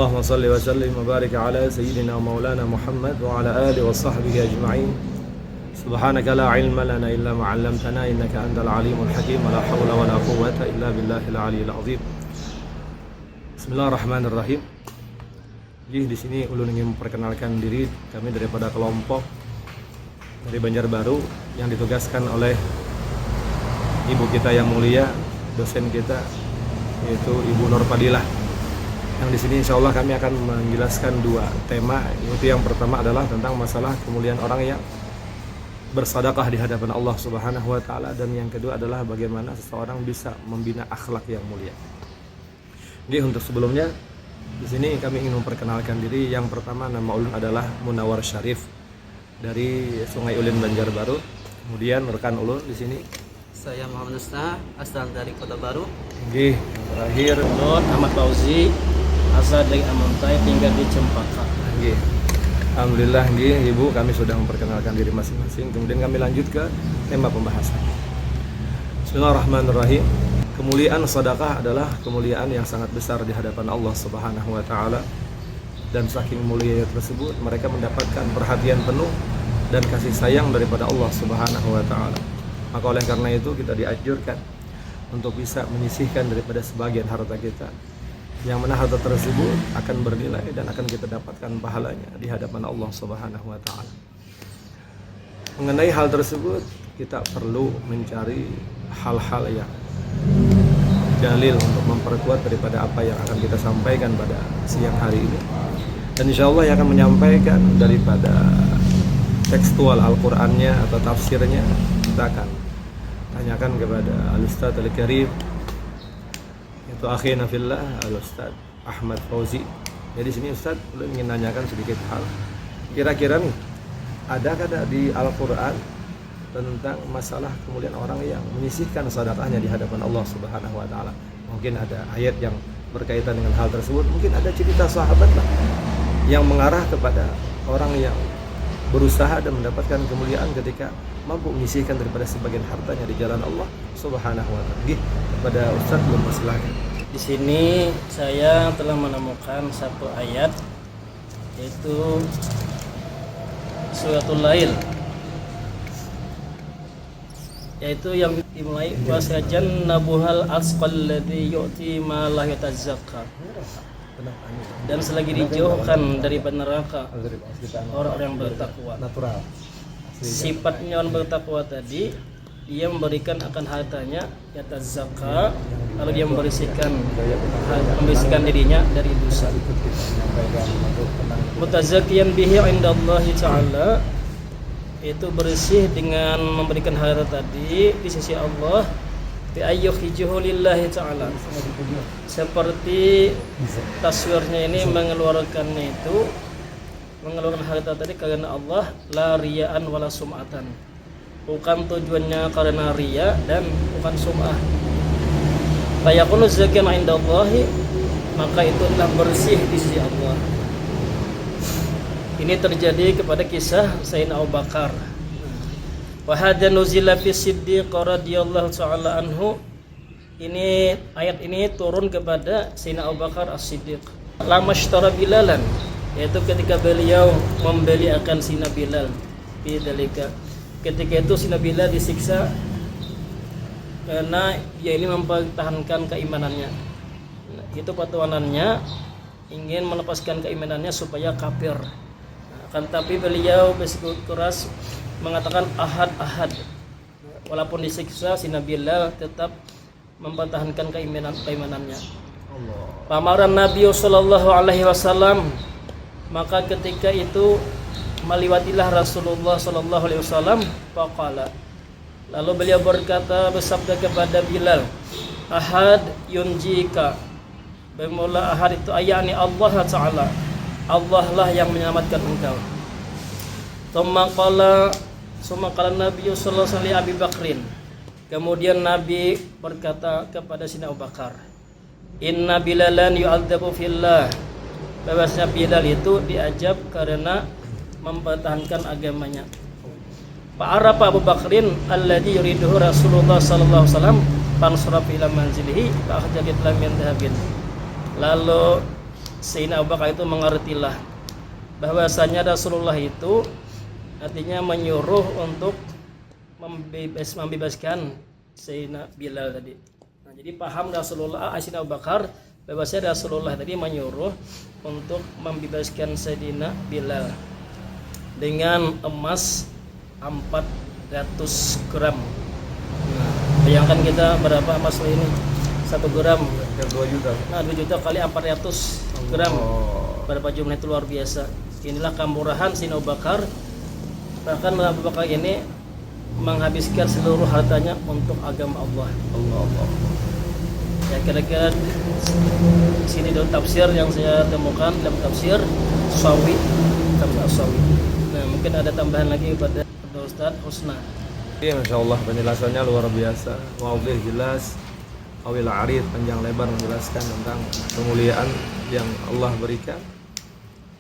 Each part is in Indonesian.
Allahumma salli wa sallim wa barik ala sayyidina wa maulana Muhammad wa ala alihi wa sahbihi ajma'in. Subhanaka la ilma lana illa ma 'allamtana innaka antal alimul hakim wa la hawla wa la quwwata illa billahil aliyyil azim. Bismillahirrahmanirrahim. Jadi di sini ulun ingin memperkenalkan diri kami daripada kelompok dari Banjarbaru yang ditugaskan oleh ibu kita yang mulia, dosen kita, yaitu Ibu Nur Fadilah. Yang di sini insya Allah kami akan menjelaskan dua tema. Yaitu yang pertama adalah tentang masalah kemuliaan orang yang bersedekah di hadapan Allah Subhanahu wa taala, dan yang kedua adalah bagaimana seseorang bisa membina akhlak yang mulia. Jadi untuk sebelumnya di sini kami ingin memperkenalkan diri. Yang pertama, nama ulun adalah Munawar Syarif dari Sungai Ulin Banjarbaru. Kemudian rekan ulun di sini saya Muhammad Nusna, asal dari Kota Baru. Yang terakhir Nur Ahmad Fauzi, asal dari Amontai, tinggal di Cempaka. Alhamdulillah Ibu, kami sudah memperkenalkan diri masing-masing. Kemudian kami lanjut ke tema pembahasan. Bismillahirrahmanirrahim. Kemuliaan sedekah adalah kemuliaan yang sangat besar di hadapan Allah Subhanahu wa taala. Dan saking mulianya tersebut, mereka mendapatkan perhatian penuh dan kasih sayang daripada Allah Subhanahu wa taala. Maka oleh karena itu kita dianjurkan untuk bisa menyisihkan daripada sebagian harta kita, yang mana harta tersebut akan bernilai dan akan kita dapatkan pahalanya di hadapan Allah Subhanahu wa taala. Mengenai hal tersebut, kita perlu mencari hal-hal yang dalil untuk memperkuat daripada apa yang akan kita sampaikan pada siang hari ini. Dan insya Allah yang akan menyampaikan daripada tekstual Al-Qur'annya atau tafsirnya, kita akan tanyakan kepada Al-Ustadz Al-Karim, yaitu akhina fillah Al-Ustadz Ahmad Fauzi. Jadi sini Ustadz ingin nanyakan sedikit hal. Kira-kira nih, adakah di Al-Quran tentang masalah kemuliaan orang yang menyisihkan sedekahnya di hadapan Allah Subhanahu wa taala? Mungkin ada ayat yang berkaitan dengan hal tersebut. Mungkin ada cerita sahabat lah yang mengarah kepada orang yang berusaha dan mendapatkan kemuliaan ketika mampu menyisihkan daripada sebagian hartanya di jalan Allah Subhanahu wa taala. Kepada Ustaz belum, silakan. Di sini saya telah menemukan satu ayat, yaitu Suratul Lail, yaitu yang dimulai wasajan nabuhal asqal ladzi yu'ti ma la yatazakka, dan selagi dijauhkan dari neraka orang-orang yang bertakwa. Sifatnya orang bertakwa tadi, dia memberikan akan hartanya yatazakka, lalu dia membersihkan dirinya dari dosa. Mutazakkiyan bihi indallahi ta'ala, itu bersih dengan memberikan harta tadi di sisi Allah, bi ayyuhijuhu lillahi ta'ala, seperti taswirnya ini mengeluarkan harta tadi karena Allah, la riya'an wala sum'atan, bukan tujuannya karena riya dan bukan sum'ah. Fayakunu zakiyan indallahi, maka itu adalah bersih di sisi Allah. Ini terjadi kepada kisah Sayyidina Abu Bakar. Wa hadza nuzila fi Siddiq radhiyallahu ta'ala anhu. Ini ayat ini turun kepada Sayyidina Abu Bakar As-Siddiq. Lamashtara Bilalan, yaitu ketika beliau membeli akan Sayyidina Bilal. Bidzalika, ketika itu Sayyidina Bilal disiksa karena dia ini mempertahankan keimanannya. Itu pertuanannya ingin melepaskan keimanannya supaya kafir. Kan tapi beliau bersikukuras mengatakan ahad. Walaupun disiksa, Sayyidina Bilal tetap mempertahankan keimanannya. Pamaran Nabi sallallahu alaihi wasallam, maka ketika itu meliwatilah Rasulullah sallallahu alaihi wasallam, faqala, lalu beliau bersabda kepada Bilal, ahad yunjika, bermula ahad itu ayani Allah Ta'ala, Allah lah yang menyelamatkan engkau. Tsumma qala Nabi sallallahu alaihi wasallam Abi Bakrin, kemudian Nabi berkata kepada Sayyidina Abu Bakar, inna Bilalan yu'adzabu fillah, bahwasanya Bilal itu diajab karena mempertahankan agamanya. Fa'arafa Abu Bakrin alladhi yuriduhu Rasulullah sallallahu alaihi wasallam fansarafa ila manzilihi fa akhraja lam min dhahabin. Lalu Sayyidina Abu Bakar itu mengertilah bahwasanya Rasulullah itu artinya menyuruh untuk membebaskan Sayyidina Bilal tadi. Nah, jadi paham Rasulullah, Sayyidina Abu Bakar, bahwasanya Rasulullah tadi menyuruh untuk membebaskan Sayyidina Bilal dengan emas 400 gram. Nah, bayangkan kita berapa emas ini? 1 gram. Hampir 2 juta. Nah, 2 juta kali 400 gram. Berapa jumlah itu luar biasa. Inilah kemurahan Sayyidina Abu Bakar. Bahkan Abu Bakar ini menghabiskan seluruh hartanya untuk agama Allah. Allah. Ya, kira-kira sini dalam tafsir yang saya temukan dalam tafsir Sawi, tafsir Sawi. Nah, mungkin ada tambahan lagi pada Ustaz Husna. Iya, Masya Allah, penjelasannya luar biasa. Waudih jelas, awil arid, panjang lebar menjelaskan tentang kemuliaan yang Allah berikan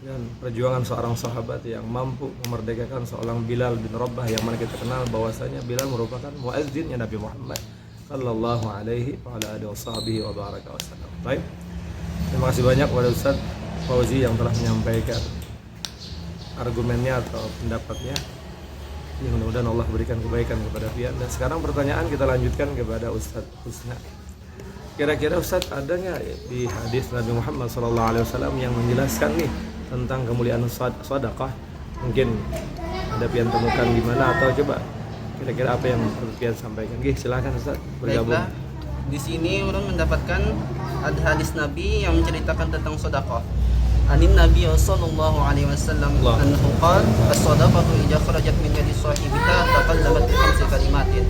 dan perjuangan seorang sahabat yang mampu memerdekakan seorang Bilal bin Rabah, yang mana kita kenal bahwasanya Bilal merupakan muazzinnya Nabi Muhammad sallallahu alaihi wa ala alihi washabihi wa baraka wasallam. Baik. Terima kasih banyak kepada Ustaz Fauzi yang telah menyampaikan argumennya atau pendapatnya. Ini mudah-mudahan Allah berikan kebaikan kepada pian. Dan sekarang pertanyaan kita lanjutkan kepada Ustaz Husna. Kira-kira Ustaz ada nggak di hadis Nabi Muhammad SAW yang menjelaskan nih tentang kemuliaan sedekah? Mungkin ada pian temukan di mana, atau coba kira-kira apa yang pian sampaikan? Silakan Ustaz bergabung. Baiklah, di sini orang mendapatkan ada hadis Nabi yang menceritakan tentang sedekah. Anin Nabi sallallahu alaihi wasallam annahu qala as-sadaqatu idza kharajat min yadi sahibiha taqallamat bi khamsi kalimatin.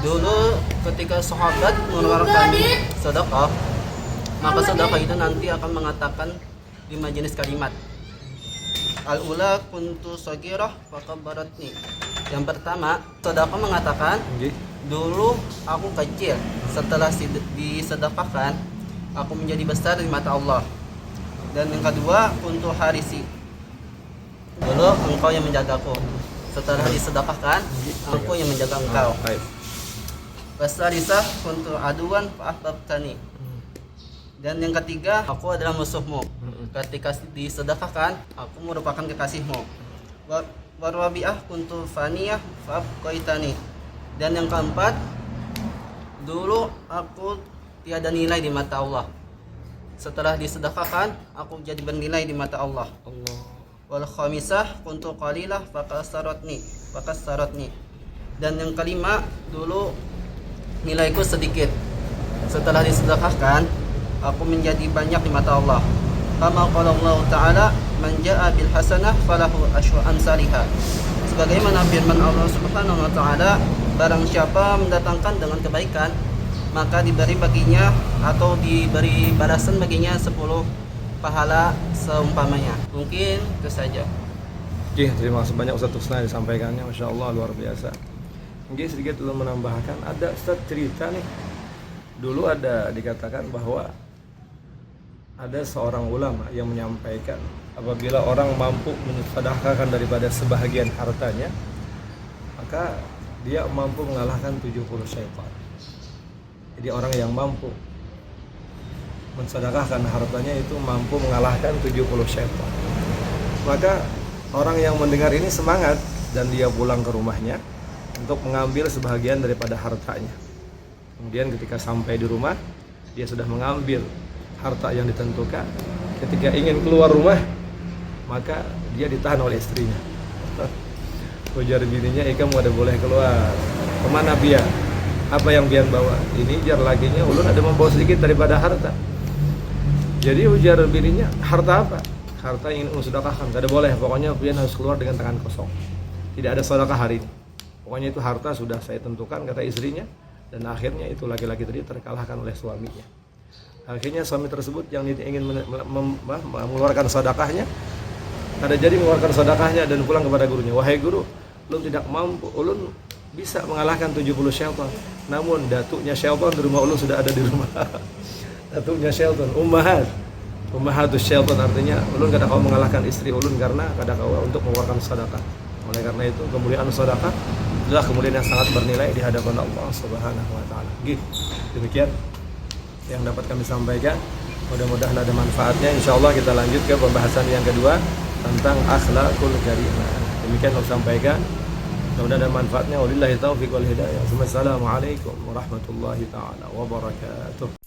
Dulu ketika sahabat mengeluarkan sedekah, maka sedekah itu nanti akan mengatakan 5 jenis kalimat. Al-ula kuntu sagirah faqabbaratni. Yang pertama, sedekah mengatakan, dulu aku kecil, setelah disedekahkan aku menjadi besar di mata Allah. Dan yang kedua, kuntu harisi, dulu engkau yang menjagaku, setelah disedekahkan aku yang menjaga engkau. Wasalisah kuntu aduan fa'ahbabtani. Dan yang ketiga, aku adalah musuhmu, ketika disedekahkan aku merupakan kekasihmu. Warwabi'ah kuntu faniyah fa'abqaitani. Dan yang keempat, dulu aku tiada nilai di mata Allah, setelah disedekahkan aku jadi bernilai di mata Allah. Wal khamisah kuntu qalilah fakasaratni. Dan yang kelima, dulu nilaiku sedikit, setelah disedekahkan aku menjadi banyak di mata Allah. Kama qala Allah Ta'ala, man jaa bil hasanah falahu asyru amsalihha. Sebagaimana firman Allah Subhanahu wa taala, barang siapa mendatangkan dengan kebaikan, maka diberi baginya atau diberi balasan baginya 10 pahala seumpamanya. Mungkin itu saja. Oke, terima kasih banyak Ustaz Husna disampaikannya, Masya Allah luar biasa. Mungkin sedikit dulu menambahkan, ada Ustaz cerita nih, dulu ada dikatakan bahwa ada seorang ulama yang menyampaikan apabila orang mampu mensedekahkan daripada sebahagian hartanya, maka dia mampu mengalahkan 70 syaitan. Jadi orang yang mampu mensedekahkan hartanya itu mampu mengalahkan 70 syaitan. Maka orang yang mendengar ini semangat dan dia pulang ke rumahnya untuk mengambil sebahagian daripada hartanya. Kemudian ketika sampai di rumah, dia sudah mengambil harta yang ditentukan. Ketika ingin keluar rumah, maka dia ditahan oleh istrinya. Ujar bininya, kamu ada boleh keluar. Kemana dia? Apa yang Bian bawa? Ini jar lakinya, ulun ada membawa sedikit daripada harta. Jadi ujar bininya, harta apa? Harta yang ingin sedekahkan. Tidak boleh, pokoknya Bian harus keluar dengan tangan kosong. Tidak ada sedekah hari ini. Pokoknya itu harta sudah saya tentukan, kata istrinya. Dan akhirnya itu laki-laki tadi terkalahkan oleh suaminya. Akhirnya suami tersebut yang ingin mengeluarkan sedekahnya, ada jadi mengeluarkan sedekahnya dan pulang kepada gurunya. Wahai guru, ulun tidak mampu, ulun bisa mengalahkan 70 syaitan. Namun datuknya syaitan di rumah ulun sudah ada di rumah. Datuknya syaitan, ummahatus syaitan, artinya ulun kada kau mengalahkan istri ulun karena kada kau untuk mengeluarkan sedekah. Oleh karena itu kemuliaan sedekah adalah kemuliaan yang sangat bernilai di hadapan Allah Subhanahu wa taala. Demikian yang dapat kami sampaikan. Mudah-mudahan ada manfaatnya. Insya Allah kita lanjut ke pembahasan yang kedua tentang akhlakul karimah. Demikian yang saya sampaikan. Mudah-mudahan ada manfaatnya. Wabillahi taufiq wal hidayah. Wassalamualaikum warahmatullahi taala wabarakatuh.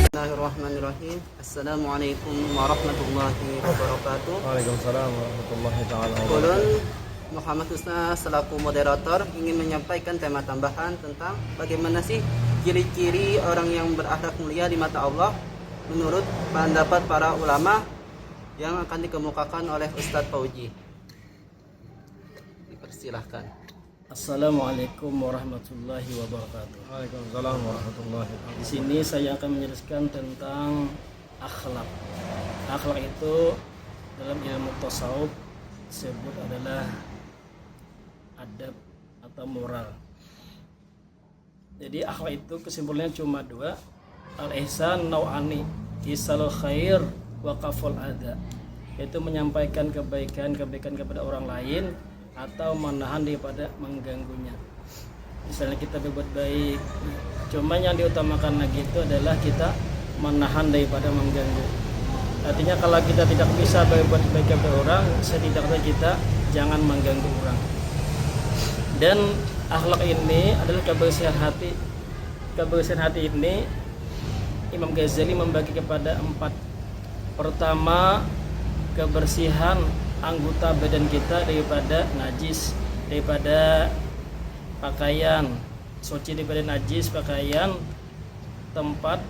Bismillahirrahmanirrahim. Assalamualaikum warahmatullahi wabarakatuh. Waalaikumsalam warahmatullahi taala Ulun wabarakatuh. Muhammad Husna selaku moderator ingin menyampaikan tema tambahan tentang bagaimana sih ciri-ciri orang yang berakhlak mulia di mata Allah menurut pendapat para ulama yang akan dikemukakan oleh Ustadz Fauji. Dipersilahkan. Assalamualaikum warahmatullahi wabarakatuh. Waalaikumsalam warahmatullahi wabarakatuh. Di sini saya akan menjelaskan tentang akhlak. Akhlak itu dalam ilmu tasawuf disebut adalah adab atau moral. Jadi akhlak itu kesimpulannya cuma dua, al-ihsan nau'ani, isal khair wa kaful adha, yaitu menyampaikan kebaikan kepada orang lain atau menahan daripada mengganggunya. Misalnya kita berbuat baik, cuma yang diutamakan lagi itu adalah kita menahan daripada mengganggu. Artinya kalau kita tidak bisa berbuat baik kepada orang, setidaknya kita jangan mengganggu orang. Dan akhlak ini adalah kebersihan hati. Kebersihan hati ini Imam Ghazali membagi kepada 4. Pertama, kebersihan anggota badan kita daripada najis, daripada pakaian, suci daripada najis pakaian, tempat,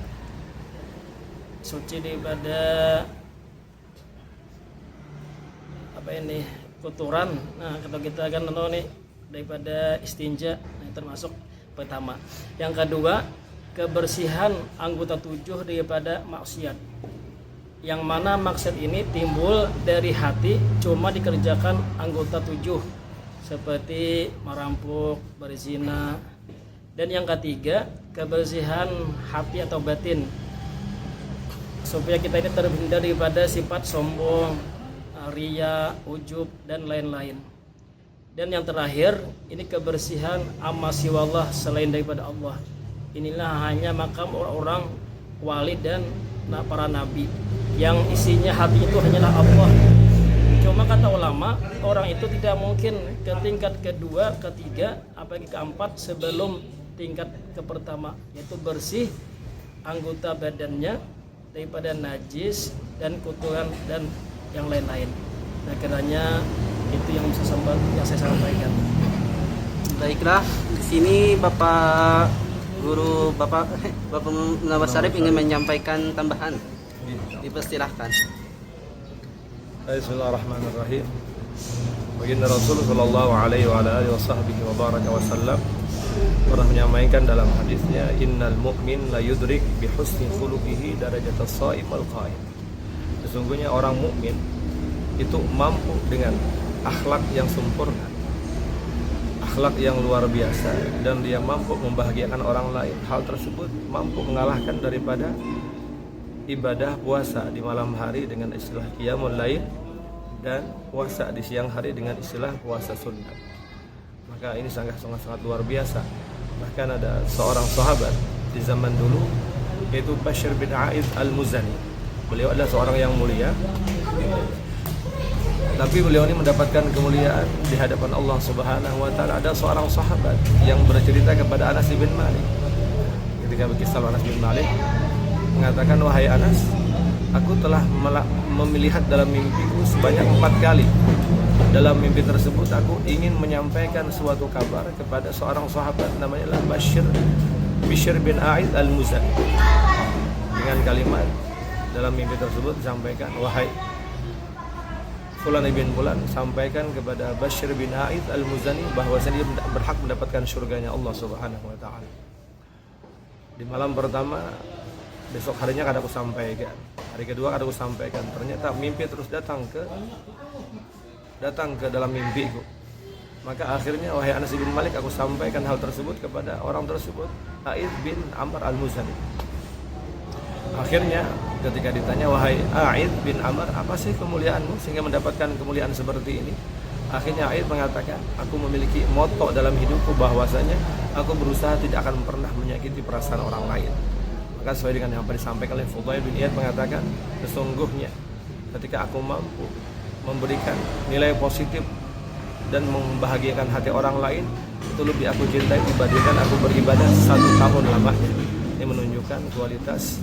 suci daripada kotoran. Nah, kalau kita kan nih daripada istinja, nah, termasuk pertama. Yang kedua, kebersihan anggota tubuh daripada maksiat. Yang mana maksud ini timbul dari hati, cuma dikerjakan anggota tubuh seperti merampok, berzina. Dan yang ketiga, kebersihan hati atau batin, supaya kita ini terhindar daripada sifat sombong, riya, ujub, dan lain-lain. Dan yang terakhir, ini kebersihan amma siwallah, selain daripada Allah. Inilah hanya makam orang-orang wali dan para nabi yang isinya hati itu hanyalah Allah. Cuma kata ulama, orang itu tidak mungkin ke tingkat kedua, ketiga, apalagi keempat sebelum tingkat ke pertama, yaitu bersih anggota badannya daripada najis dan kotoran dan yang lain-lain. Nah, kiranya itu yang saya sampaikan. Baiklah, di sini Bapak Guru Bapak Munawar Syarif ingin menyampaikan tambahan. Dipersilahkan. Bismillahirrahmanirrahim. Baginda Rasul sallallahu alaihi wa alihi wasahbihi wa baraka wasallam pernah menyampaikan dalam hadisnya, innal mu'min la yudrik bi husni khuluqihi darajatas shaim al qaim. Sesungguhnya orang mukmin itu mampu dengan akhlak yang sempurna, akhlak yang luar biasa, dan dia mampu membahagiakan orang lain. Hal tersebut mampu mengalahkan daripada ibadah puasa di malam hari dengan istilah qiyamul lail dan puasa di siang hari dengan istilah puasa sunnah. Maka ini sangat luar biasa. Bahkan ada seorang sahabat di zaman dulu, yaitu Bashir bin A'id al-Muzani. Beliau adalah seorang yang mulia, tapi beliau ini mendapatkan kemuliaan di hadapan Allah Subhanahu wa taala. Ada seorang sahabat yang bercerita kepada Anas bin Malik. Ketika berkisah Anas bin Malik mengatakan, wahai Anas, aku telah melihat dalam mimpiku sebanyak 4 kali. Dalam mimpi tersebut aku ingin menyampaikan suatu kabar kepada seorang sahabat namanya Bishr bin A'id al-Muzani. Dengan kalimat dalam mimpi tersebut disampaikan, wahai Fulan ibn Fulan, sampaikan kepada Bashir bin A'id al-Muzani bahwasanya dia berhak mendapatkan surganya Allah Subhanahu wa taala. Di malam pertama, besok harinya kada aku sampaikan. Hari kedua kada aku sampaikan. Ternyata mimpi terus datang ke dalam mimpiku. Maka akhirnya wahai Anas bin Malik, aku sampaikan hal tersebut kepada orang tersebut, A'id bin Amr al-Muzani. Akhirnya ketika ditanya, wahai A'id bin Amr, apa sih kemuliaanmu sehingga mendapatkan kemuliaan seperti ini? Akhirnya A'id mengatakan, aku memiliki moto dalam hidupku bahwasanya aku berusaha tidak akan pernah menyakiti perasaan orang lain. Maka sesuai dengan yang disampaikan oleh Fudail bin Iyad mengatakan, sesungguhnya ketika aku mampu memberikan nilai positif dan membahagiakan hati orang lain, itu lebih aku cintai dibandingkan aku beribadah 1 tahun lamanya. Ini menunjukkan kualitas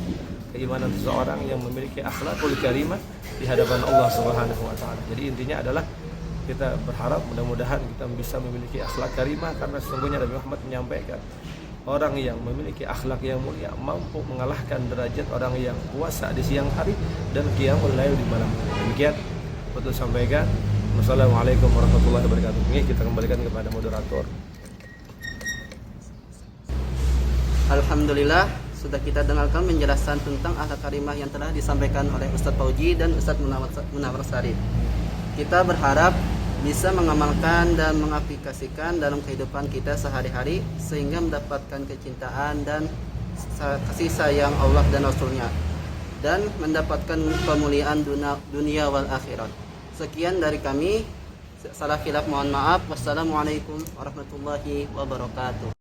keimanan seseorang yang memiliki akhlakul karimah di hadapan Allah Subhanahu wa taala. Jadi intinya adalah kita berharap mudah-mudahan kita bisa memiliki akhlak karimah, karena sesungguhnya Nabi Muhammad menyampaikan, orang yang memiliki akhlak yang mulia mampu mengalahkan derajat orang yang puasa di siang hari dan qiyamul lail di malam. Demikian betul sampaikan. Wassalamualaikum warahmatullahi wabarakatuh. Ini kita kembalikan kepada moderator. Alhamdulillah, sudah kita dengarkan penjelasan tentang akhlak karimah yang telah disampaikan oleh Ustadz Fauji dan Ustadz Munawar Sarif. Kita berharap bisa mengamalkan dan mengaplikasikan dalam kehidupan kita sehari-hari sehingga mendapatkan kecintaan dan kasih sayang Allah dan Rasulnya, dan mendapatkan kemuliaan dunia wal akhirat. Sekian dari kami. Salah khilaf mohon maaf. Wassalamualaikum warahmatullahi wabarakatuh.